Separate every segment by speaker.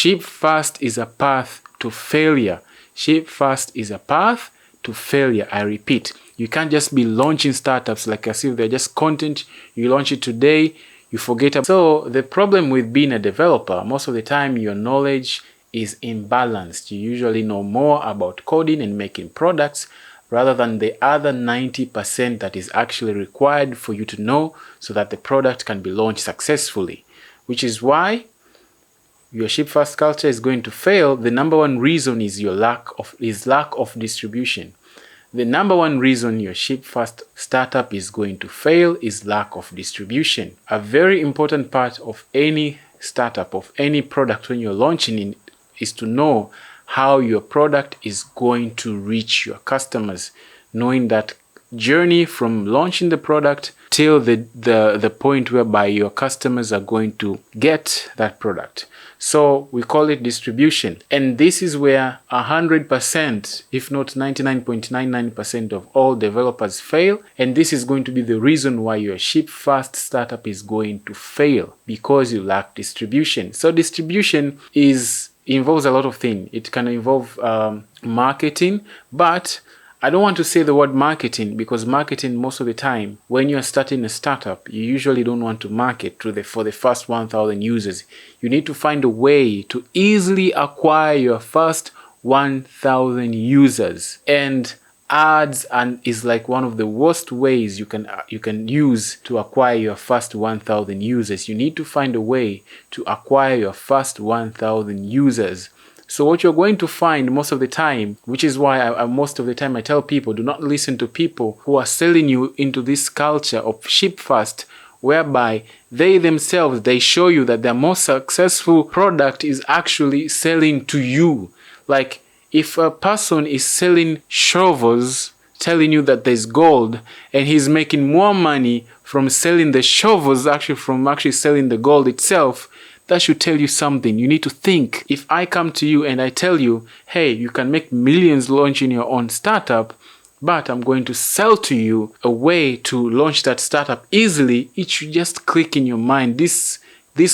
Speaker 1: Ship fast is a path to failure. Ship fast is a path to failure. I repeat, you can't just be launching startups like as if they're just content. You launch it today, you forget about it. So the problem with being a developer, most of the time your knowledge is imbalanced. You usually know more about coding and making products rather than the other 90% that is actually required for you to know so that the product can be launched successfully, which is why your ship fast culture is going to fail. The number one reason is your lack of distribution. The number one reason your ship fast startup is going to fail is lack of distribution. A very important part of any startup, of any product when you're launching it, is to know how your product is going to reach your customers, knowing that journey from launching the product till the point whereby your customers are going to get that product. So we call it distribution. And this is where 100%, if not 99.99% of all developers fail. And this is going to be the reason why your ship fast startup is going to fail, because you lack distribution. So distribution involves a lot of things. It can involve marketing, but I don't want to say the word marketing, because marketing, most of the time, when you're starting a startup, you usually don't want to market for the first 1,000 users. You need to find a way to easily acquire your first 1,000 users. And ads is like one of the worst ways you can use to acquire your first 1,000 users. You need to find a way to acquire your first 1,000 users. So what you're going to find most of the time, which is why most of the time I tell people, do not listen to people who are selling you into this culture of ship fast, whereby they themselves, they show you that their most successful product is actually selling to you. Like if a person is selling shovels, telling you that there's gold, and he's making more money from selling the shovels from actually selling the gold itself, that should tell you something. You need to think. If I come to you and I tell you, hey, you can make millions launching your own startup, but I'm going to sell to you a way to launch that startup easily, it should just click in your mind. This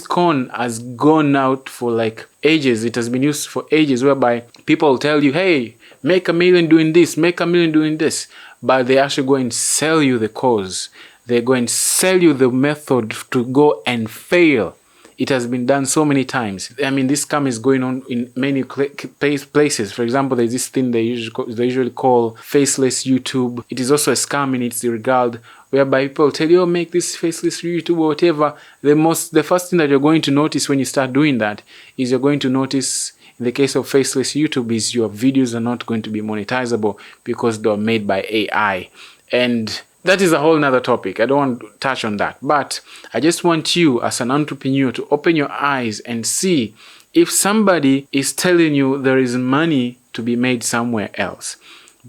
Speaker 1: con has gone out for like ages. It has been used for ages, whereby people will tell you, hey, make $1 million doing this, make $1 million doing this. But they actually go and sell you the cause. They're going to sell you the method to go and fail. It has been done so many times. I mean, this scam is going on in many places. For example, there's this thing they usually call faceless YouTube. It is also a scam in its regard, whereby people tell you, oh, make this faceless YouTube or whatever. The first thing that you're going to notice when you start doing that is you're going to notice, in the case of faceless YouTube, is your videos are not going to be monetizable because they're made by AI. And that is a whole nother topic. I don't want to touch on that. But I just want you as an entrepreneur to open your eyes and see if somebody is telling you there is money to be made somewhere else,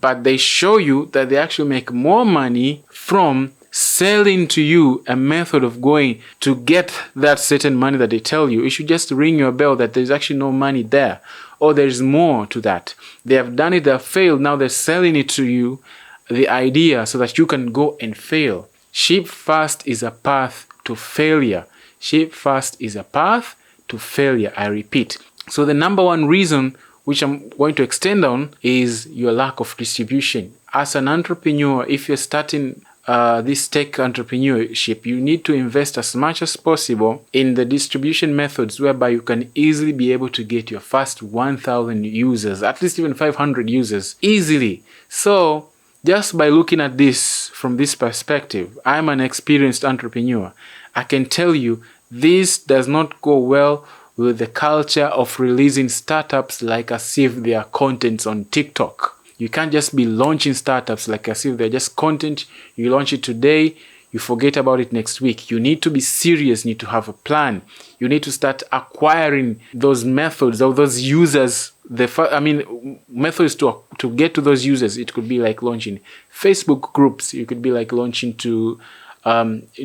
Speaker 1: but they show you that they actually make more money from selling to you a method of going to get that certain money that they tell you. It should just ring your bell that there's actually no money there, or there's more to that. They have done it, they have failed, now they're selling it to you, the idea, so that you can go and fail. Ship fast is a path to failure. Ship fast is a path to failure. I repeat. So the number one reason, which I'm going to extend on, is your lack of distribution. As an entrepreneur, if you're starting this tech entrepreneurship, you need to invest as much as possible in the distribution methods whereby you can easily be able to get your first 1,000 users, at least even 500 users, easily. So just by looking at this from this perspective, I'm an experienced entrepreneur. I can tell you this does not go well with the culture of releasing startups like as if they are contents on TikTok. You can't just be launching startups like as if they're just content. You launch it today, you forget about it next week. You need to be serious, you need to have a plan. You need to start acquiring those methods or those users. Methods to get to those users. It could be like launching Facebook groups. You could be like launching to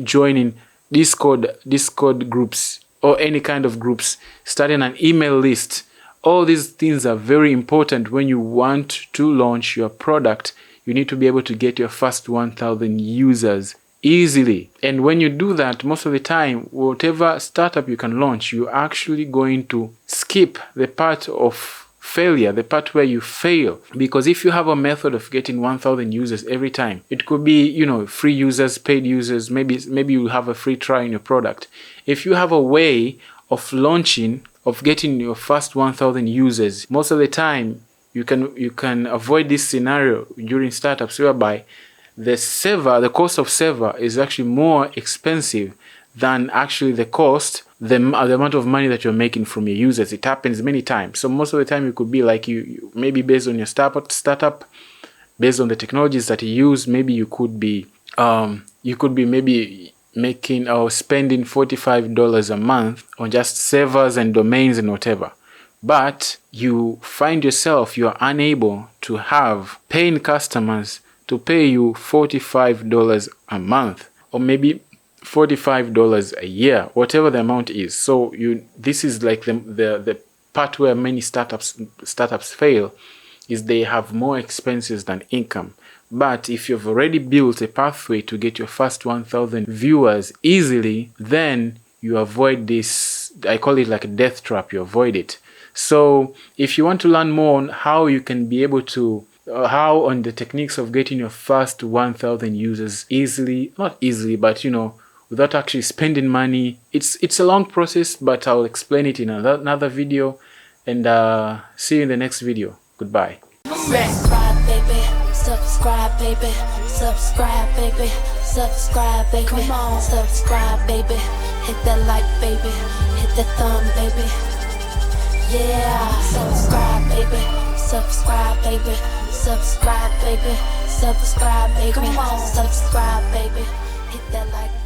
Speaker 1: joining Discord groups or any kind of groups, starting an email list. All these things are very important when you want to launch your product. You need to be able to get your first 1,000 users easily. And when you do that, most of the time, whatever startup you can launch, you're actually going to skip the part of failure, the part where you fail. Because if you have a method of getting 1,000 users every time, it could be, you know, free users, paid users, maybe you have a free trial in your product. If you have a way of launching, of getting your first 1,000 users, most of the time you can avoid this scenario during startups whereby the cost of server is actually more expensive than actually the amount of money that you're making from your users. It happens many times. So most of the time it could be like you maybe based on your startup, based on the technologies that you use, maybe you could be maybe making or spending $45 a month on just servers and domains and whatever. But you find yourself, you're unable to have paying customers to pay you $45 a month, or maybe $45 a year, whatever the amount is. So this is like the part where many startups fail, is they have more expenses than income. But if you've already built a pathway to get your first 1,000 viewers easily, then you avoid this, I call it like a death trap, you avoid it. So if you want to learn more on how you can be able to on the techniques of getting your first 1,000 users easily, not easily, but without actually spending money, it's a long process, but I'll explain it in another video. And see you in the next video. Goodbye.
Speaker 2: Subscribe, baby. Subscribe, baby. Subscribe, baby. Subscribe, baby. Come on, subscribe, baby. Hit that like, baby. Hit the thumb, baby. Yeah, subscribe, baby. Subscribe, baby. Subscribe, baby. Subscribe, baby. Come on, subscribe, baby. Hit that like.